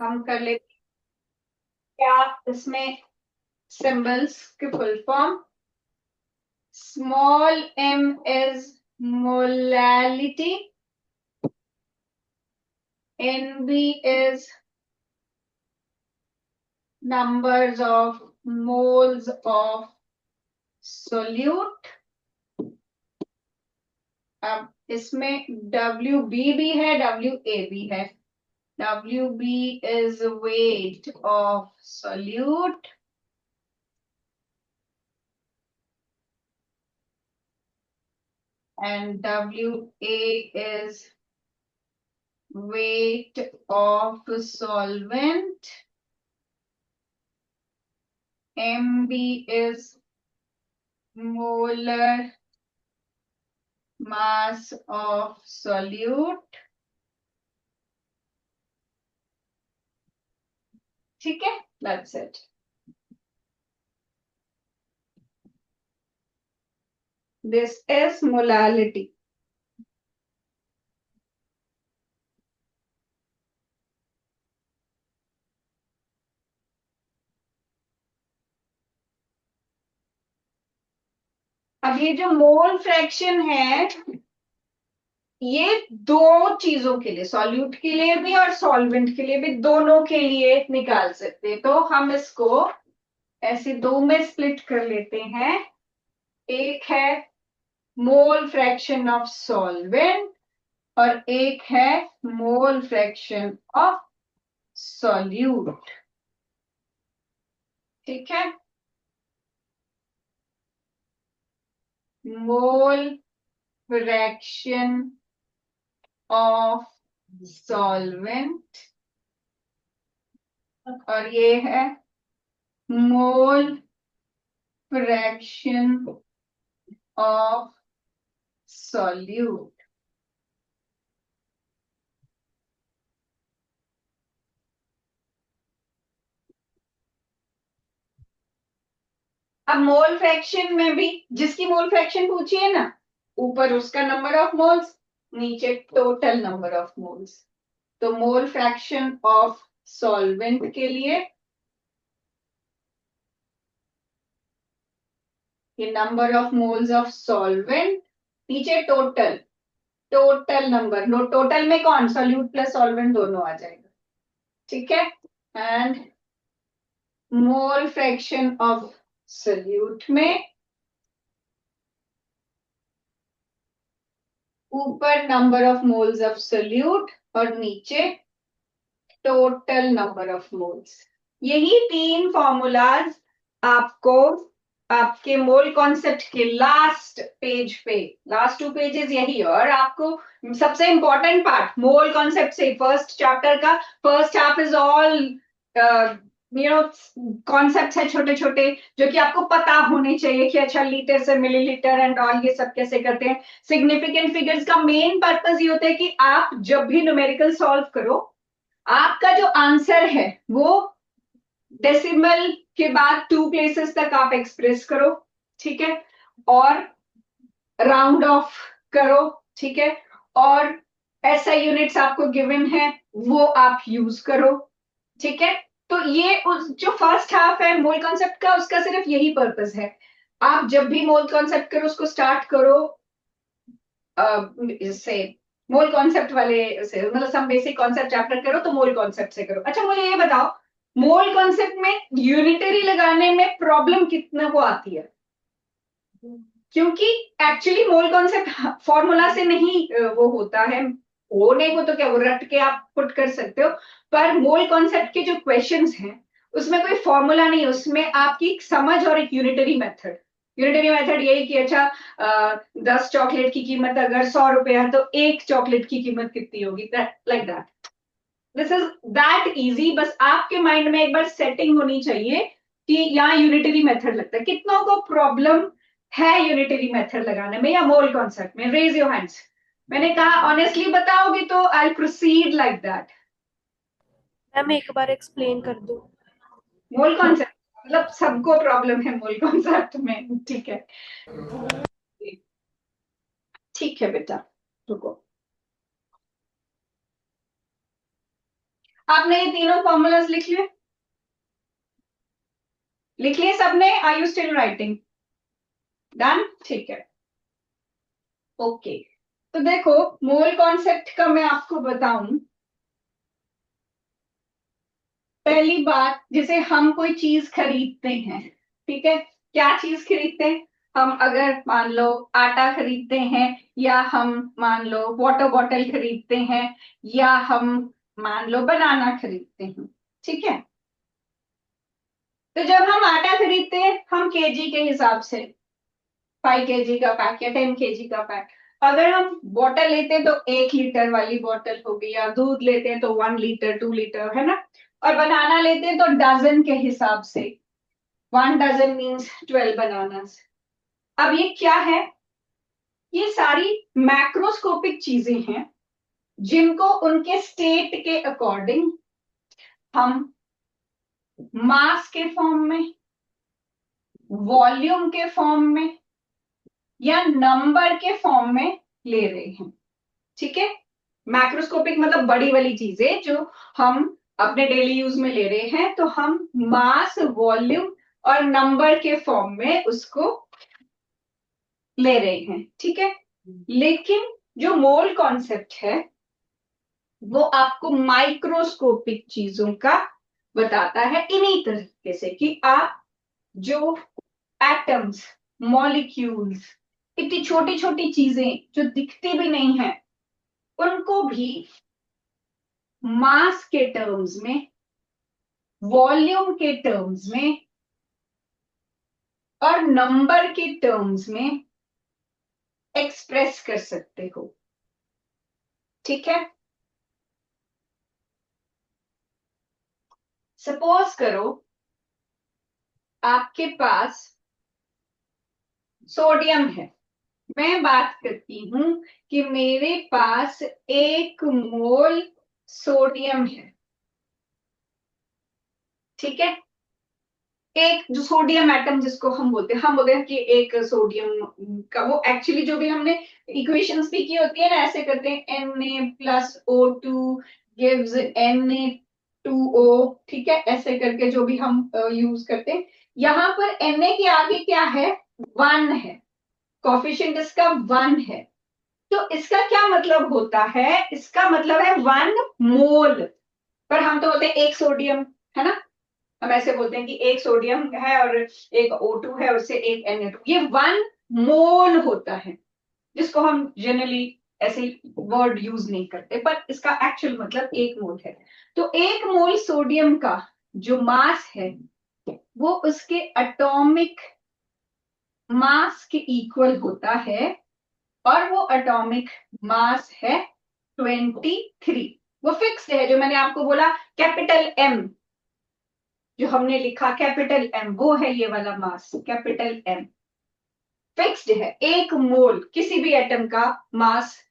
हम कर लेते क्या इसमें सिंबल्स के full form. Small m is molality, nb is numbers of moles of solute। अब इसमें WB भी है, WA भी है। WB is weight of solute and WA is weight of solvent. MB is molar mass of solute। ठीक है, that's it। This is molality। अब ये जो मोल फ्रैक्शन है, ये दो चीजों के लिए, सॉल्यूट के लिए भी और सॉल्वेंट के लिए भी, दोनों के लिए निकाल सकते हैं। तो हम इसको ऐसे दो में स्प्लिट कर लेते हैं। एक है मोल फ्रैक्शन ऑफ सॉल्वेंट और एक है मोल फ्रैक्शन ऑफ सॉल्यूट। ठीक है, मोल फ्रैक्शन ऑफ सॉल्वेंट और ये है मोल फ्रैक्शन ऑफ सॉल्यूट। अब मोल फ्रैक्शन में भी जिसकी मोल फ्रैक्शन पूछी है ना, ऊपर उसका नंबर ऑफ मोल्स, नीचे टोटल नंबर ऑफ मोल्स। तो मोल फ्रैक्शन ऑफ सॉल्वेंट के लिए ये number of moles of solvent, नीचे total, total number, no total में कौन, सॉल्यूट प्लस सॉल्वेंट दोनों आ जाएगा। ठीक है, and mole fraction of solute में ऊपर number of moles of solute और नीचे टोटल नंबर ऑफ मोल्स। यही तीन फॉर्मूलाज आपको आपके मोल कॉन्सेप्ट के लास्ट पेज पे, लास्ट 2 पेजेस यही। और आपको सबसे इंपॉर्टेंट पार्ट मोल कॉन्सेप्ट से फर्स्ट चैप्टर का first half is all concepts है छोटे छोटे, जो कि आपको पता होने चाहिए कि अच्छा लीटर से मिलीलीटर एंड ऑल ये सब कैसे करते हैं। सिग्निफिकेंट फिगर्स का मेन पर्पस ये होता है कि आप जब भी न्यूमेरिकल सॉल्व करो, आपका जो आंसर है वो डेसिमल के बाद 2 प्लेसेस तक आप एक्सप्रेस करो। ठीक है, और राउंड ऑफ करो। ठीक है, और ऐसा यूनिट्स आपको गिवन है वो आप यूज करो। ठीक है, तो ये उस जो फर्स्ट हाफ है मोल कॉन्सेप्ट का, उसका सिर्फ यही पर्पस है। आप जब भी मोल कॉन्सेप्ट करो उसको स्टार्ट करो इससे, मोल कॉन्सेप्ट वाले से, मतलब सम बेसिक कॉन्सेप्ट चैप्टर करो तो मोल कॉन्सेप्ट से करो। अच्छा मुझे ये बताओ, मोल कॉन्सेप्ट में यूनिटरी लगाने में प्रॉब्लम कितना को आती है? क्योंकि एक्चुअली मोल कॉन्सेप्ट फॉर्मूला से नहीं वो होता है, होने को तो क्या वो रट के आप पुट कर सकते हो, पर मोल कॉन्सेप्ट के जो क्वेश्चंस हैं उसमें कोई फॉर्मूला नहीं, उसमें आपकी समझ और एक यूनिटरी मेथड। यूनिटरी मेथड यही कि अच्छा 10 चॉकलेट की कीमत अगर 100 रुपए है तो एक चॉकलेट की कीमत कितनी होगी, like that. This is that easy. बस आपके माइंड में एक बार सेटिंग होनी चाहिए कि यहाँ यूनिटरी मेथड लगता है। कितनों को प्रॉब्लम है यूनिटरी मेथड लगाने में या मोल कॉन्सेप्ट में? Raise your hands. मैंने कहा ऑनेस्टली बताओगे तो I proceed like that. Ma'am एक बार एक्सप्लेन कर दो। मोल कॉन्सेप्ट मतलब सबको प्रॉब्लम है मोल कॉन्सेप्ट में। ठीक है, ठीक है बेटा, रुको। आपने ये तीनों फॉर्मूलाज लिख लिए? लिख लिए सबने? Are you still writing? Done, ठीक है, ओके। तो देखो, मोल कॉन्सेप्ट का मैं आपको बताऊं। पहली बात, जैसे हम कोई चीज खरीदते हैं, ठीक है, क्या चीज खरीदते हैं हम? अगर मान लो आटा खरीदते हैं, या हम मान लो वाटर बॉटल खरीदते हैं, या हम मान लो बनाना खरीदते हैं, ठीक है। तो जब हम आटा खरीदते हैं, हम केजी के हिसाब से, 5 kg का पैक या 10 kg का पैक। अगर हम बॉटल लेते हैं तो 1 लीटर वाली बॉटल होगी, या दूध लेते हैं तो 1 लीटर 2 लीटर, है ना। और बनाना लेते हैं तो डजन के हिसाब से, 1 डजन मीन्स 12 बनानास। अब ये क्या है? ये सारी मैक्रोस्कोपिक चीजें हैं, जिनको उनके स्टेट के अकॉर्डिंग हम मास के फॉर्म में, वॉल्यूम के फॉर्म में, या नंबर के फॉर्म में ले रहे हैं, ठीक है। मैक्रोस्कोपिक मतलब बड़ी वाली चीजें जो हम अपने डेली यूज में ले रहे हैं, तो हम मास, वॉल्यूम और नंबर के फॉर्म में उसको ले रहे हैं, ठीक है। लेकिन जो मोल कॉन्सेप्ट है, वो आपको माइक्रोस्कोपिक चीजों का बताता है, इन्हीं तरीके से कि आप जो एटम्स, मॉलिक्यूल्स, इतनी छोटी छोटी चीजें जो दिखती भी नहीं है, उनको भी मास के टर्म्स में, वॉल्यूम के टर्म्स में और नंबर के टर्म्स में एक्सप्रेस कर सकते हो, ठीक है। सपोज करो आपके पास सोडियम है। मैं बात करती हूं कि मेरे पास 1 मोल सोडियम है, ठीक है। एक जो सोडियम एटम जिसको हम बोलते हैं कि एक सोडियम का, वो एक्चुअली जो भी हमने इक्वेशंस भी की होती है ना, ऐसे करते हैं Na+O2 गिव्स Na2O, ठीक है, ऐसे करके जो भी हम यूज करते हैं। यहाँ पर Na के आगे क्या है? 1 है, कोफिशिएंट इसका 1 है। तो इसका क्या मतलब होता है? इसका मतलब है 1 मोल। पर हम तो बोलते हैं एक सोडियम, है ना। हम ऐसे बोलते हैं कि एक सोडियम है और एक O2 है, उससे एक Na2, ये 1 मोल होता है, जिसको हम जनरली ऐसे वर्ड यूज नहीं करते, पर इसका एक्चुअल मतलब 1 मोल है। तो 1 मोल सोडियम का जो मास है, वो उसके एटॉमिक मास के इक्वल होता है, और वो एटॉमिक मास है 23। वो फिक्स्ड है, जो मैंने आपको बोला कैपिटल एम, जो हमने लिखा कैपिटल एम, वो है ये वाला मास, कैपिटल एम फिक्स्ड है। 1 मोल किसी भी एटम का मास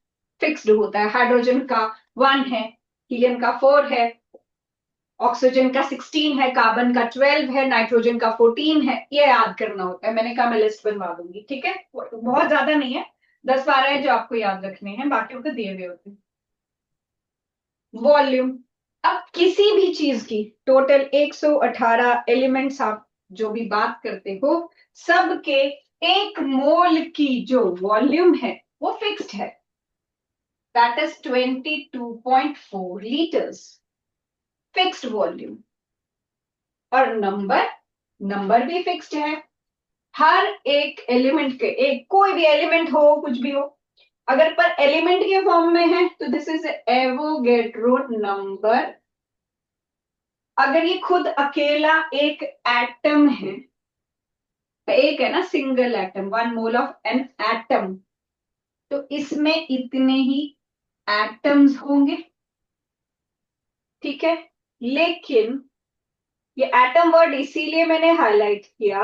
फिक्स्ड होता है। हाइड्रोजन का 1 है, हीलियम का 4 है, ऑक्सीजन का 16 है, कार्बन का 12 है, नाइट्रोजन का 14 है। ये याद करना होता है। मैंने कहा मैं लिस्ट बनवा दूंगी, ठीक है। बहुत ज्यादा नहीं है, 10-12 है जो आपको याद रखने हैं, बाकी तो दिए हुए होते हैं। वॉल्यूम, अब किसी भी चीज की टोटल 118 एलिमेंट्स आप जो भी बात करते हो, सबके 1 मोल की जो वॉल्यूम है वो फिक्स्ड है, that is 22.4 litres, fixed volume. और नंबर, नंबर भी फिक्स्ड है। हर एक एलिमेंट के, एक कोई भी एलिमेंट हो, कुछ भी हो, अगर पर एलिमेंट के फॉर्म में है तो दिस इज एवोगेड्रो नंबर। अगर ये खुद अकेला एक एटम है, एक है ना single atom, 1 mole of an atom, तो इसमें इतने ही एटम्स होंगे, ठीक है। लेकिन ये एटम वर्ड इसीलिए मैंने हाईलाइट किया,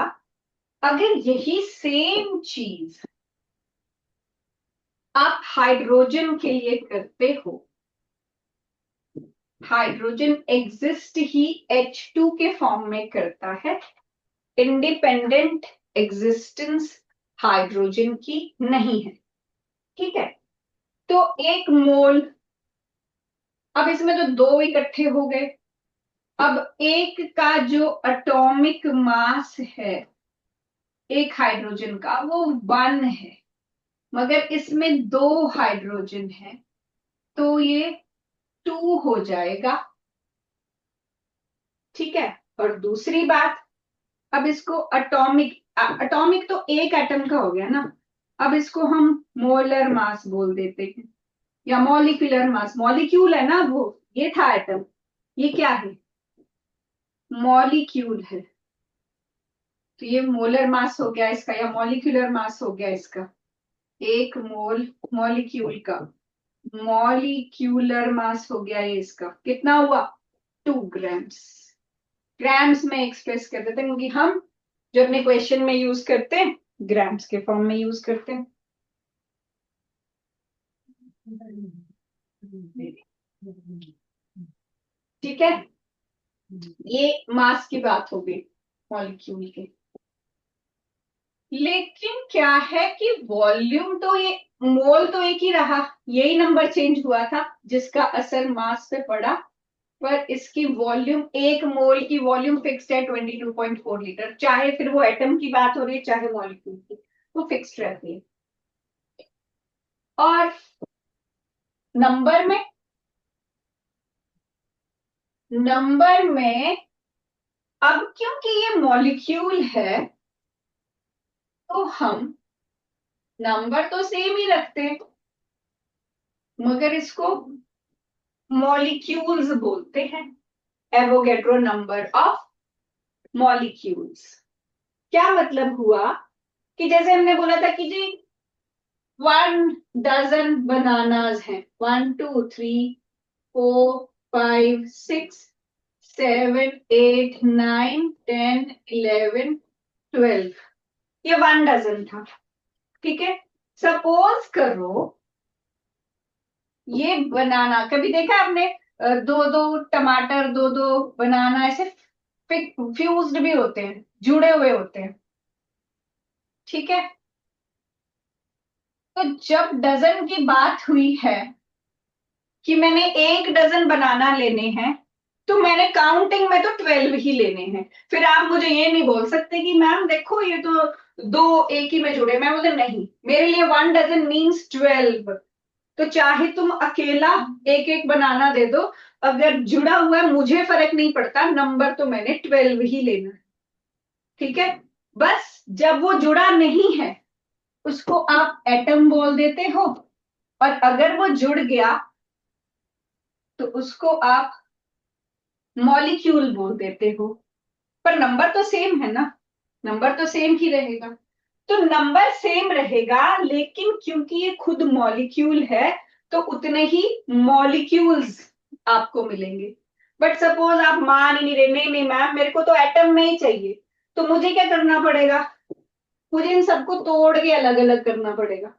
अगर यही सेम चीज आप हाइड्रोजन के लिए करते हो, हाइड्रोजन एग्जिस्ट ही H2 के फॉर्म में करता है, इंडिपेंडेंट एग्जिस्टेंस हाइड्रोजन की नहीं है, ठीक है। तो 1 मोल अब इसमें तो दो इकट्ठे हो गए। अब एक का जो एटॉमिक मास है एक हाइड्रोजन का वो 1 है, मगर इसमें दो हाइड्रोजन है तो ये 2 हो जाएगा। ठीक है। और दूसरी बात, अब इसको एटॉमिक, एटॉमिक तो एक एटम का हो गया ना, अब इसको हम मोलर मास बोल देते हैं या मॉलिक्यूलर मास। मॉलिक्यूल है ना वो, ये था एटम, ये क्या है, मॉलिक्यूल है। तो ये मोलर मास हो गया इसका या मॉलिक्यूलर मास हो गया इसका। एक मोल मॉलिक्यूल का मॉलिक्यूलर मास हो गया ये इसका, कितना हुआ, 2 ग्राम्स। ग्राम्स में एक्सप्रेस कर देते हैं क्योंकि हम जो अपने क्वेश्चन में यूज करते हैं ग्राम्स के फॉर्म में यूज करते हैं। ठीक है, ये मास की बात हो गई मॉलिक्यूल के। लेकिन क्या है कि वॉल्यूम तो ये, मोल तो एक ही रहा, यही नंबर चेंज हुआ था जिसका असर मास पे पड़ा। पर इसकी वॉल्यूम, एक मोल की वॉल्यूम फिक्स्ड है 22.4 लीटर, चाहे फिर वो एटम की बात हो रही है चाहे मॉलिक्यूल की, वो फिक्स्ड रहती है। और नंबर में अब क्योंकि ये मॉलिक्यूल है तो हम नंबर तो सेम ही रखते हैं, मगर इसको मॉलिक्यूल्स बोलते हैं, एवोगैड्रो नंबर ऑफ मॉलिक्यूल्स। क्या मतलब हुआ कि जैसे हमने बोला था कि जी 1 डजन बनानाज हैं, 1 2 3 4 5 6 7 8 9 10 11 12, ये 1 डजन था। ठीक है। सपोज करो ये बनाना, कभी देखा आपने, दो दो टमाटर, दो दो बनाना ऐसे फ्यूज्ड भी होते हैं, जुड़े हुए होते हैं। ठीक है। तो जब डजन की बात हुई है कि मैंने 1 डजन बनाना लेने हैं तो मैंने काउंटिंग में तो 12 ही लेने हैं। फिर आप मुझे ये नहीं बोल सकते कि मैम देखो ये तो दो एक ही में जुड़े, मैं बोलते नहीं, मेरे लिए 1 डजन मीन्स 12। तो चाहे तुम अकेला एक एक बनाना दे दो, अगर जुड़ा हुआ है मुझे फर्क नहीं पड़ता, नंबर तो मैंने 12 ही लेना है। ठीक है। बस जब वो जुड़ा नहीं है उसको आप एटम बोल देते हो, और अगर वो जुड़ गया तो उसको आप मॉलिक्यूल बोल देते हो। पर नंबर तो सेम है ना, नंबर तो सेम ही रहेगा। तो नंबर सेम रहेगा, लेकिन क्योंकि ये खुद मॉलिक्यूल है तो उतने ही मॉलिक्यूल्स आपको मिलेंगे। बट सपोज आप मान ही नहीं रहे, नहीं नहीं मैम मेरे को तो एटम में ही चाहिए, तो मुझे क्या करना पड़ेगा, मुझे इन सबको तोड़ के अलग अलग करना पड़ेगा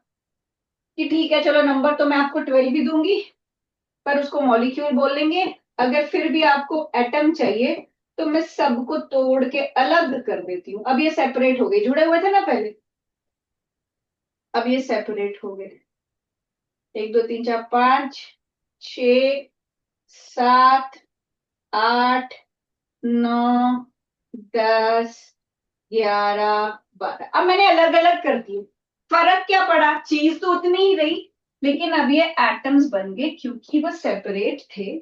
कि ठीक है चलो नंबर तो मैं आपको 12 भी दूंगी पर उसको मॉलिक्यूल बोल लेंगे। अगर फिर भी आपको एटम चाहिए तो मैं सबको तोड़ के अलग कर देती हूँ। अब ये सेपरेट हो गए, जुड़े हुए थे ना पहले, अब ये सेपरेट हो गए। 1 2 3 4 5 6 7 8 9 10 11 12, अब मैंने अलग अलग कर दिए। फर्क क्या पड़ा, चीज तो उतनी ही रही, लेकिन अब ये एटम्स बन गए क्योंकि वो सेपरेट थे।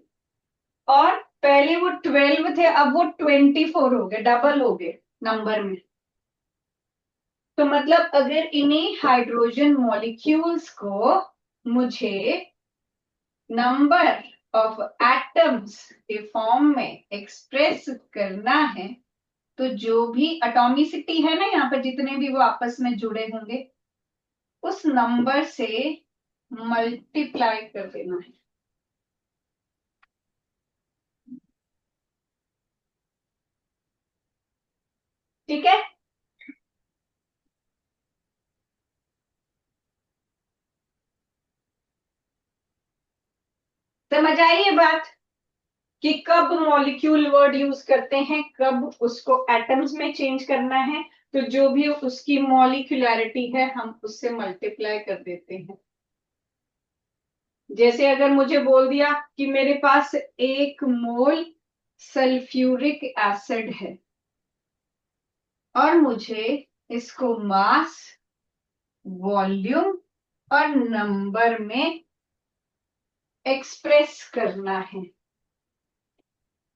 और पहले वो 12 थे, अब वो 24 हो गए, डबल हो गए नंबर में। तो मतलब अगर इन्हीं हाइड्रोजन मॉलिक्यूल्स को मुझे नंबर ऑफ एटम्स के फॉर्म में एक्सप्रेस करना है तो जो भी एटॉमिसिटी है ना यहाँ पर, जितने भी वो आपस में जुड़े होंगे उस नंबर से मल्टीप्लाई कर देना है। ठीक है। समझ आई ये बात कि कब मॉलिक्यूल वर्ड यूज करते हैं, कब उसको एटम्स में चेंज करना है, तो जो भी उसकी मॉलिक्यूलैरिटी है हम उससे मल्टीप्लाई कर देते हैं। जैसे अगर मुझे बोल दिया कि मेरे पास 1 मोल सल्फ्यूरिक एसिड है और मुझे इसको मास, वॉल्यूम और नंबर में एक्सप्रेस करना है,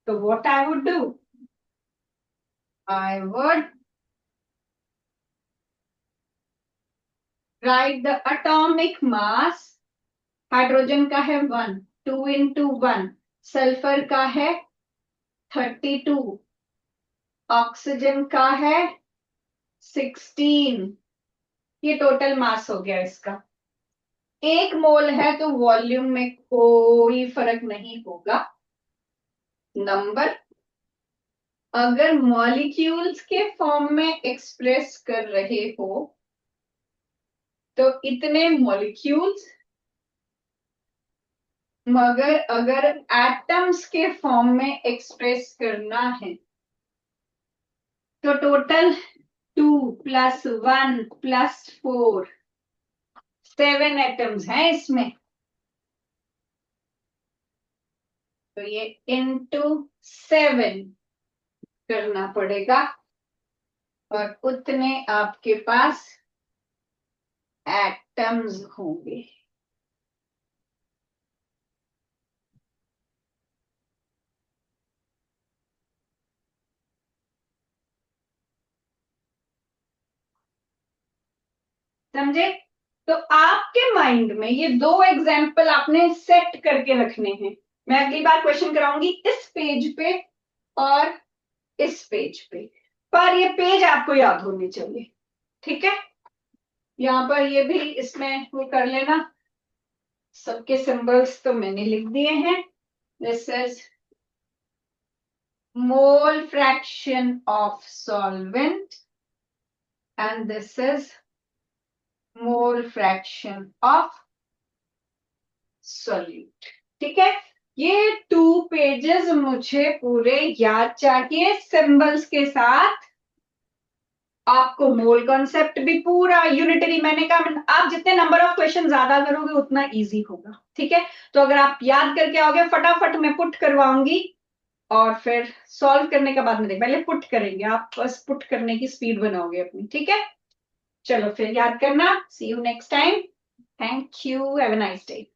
तो what I would do, I would write the atomic mass. Hydrogen का है 1, 2 into 1, सल्फर का है 32, ऑक्सीजन का है 16। ये टोटल मास हो गया इसका। 1 मोल है तो वॉल्यूम में कोई फर्क नहीं होगा। नंबर, अगर मॉलिक्यूल्स के फॉर्म में एक्सप्रेस कर रहे हो तो इतने मॉलिक्यूल्स, मगर अगर एटम्स के फॉर्म में एक्सप्रेस करना है तो टोटल 2 + 1 + 4, 7 एटम्स हैं इसमें। तो ये into 7 करना पड़ेगा और उतने आपके पास एटम्स होंगे। समझे? तो आपके माइंड में ये 2 एग्जाम्पल आपने सेट करके रखने हैं। मैं अगली बार क्वेश्चन कराऊंगी इस पेज पे और इस पेज पे, पर ये पेज आपको याद होने चाहिए, ठीक है? यहाँ पर ये भी इसमें वो कर लेना, सबके सिंबल्स तो मैंने लिख दिए हैं। This is mole fraction of solvent and this is mole fraction of solute, ठीक है? ये 2 पेजेस मुझे पूरे याद चाहिए सिंबल्स के साथ। आपको मोल कॉन्सेप्ट भी पूरा यूनिटरी, मैंने कहा आप जितने नंबर ऑफ क्वेश्चन ज्यादा करोगे उतना इजी होगा, ठीक है? तो अगर आप याद करके आओगे फटाफट मैं पुट करवाऊंगी और फिर सॉल्व करने के बाद में पहले पुट करेंगे, आप बस पुट करने की स्पीड बनाओगे अपनी, ठीक है? चलो फिर याद करना। See you next time. Thank you, have a nice day.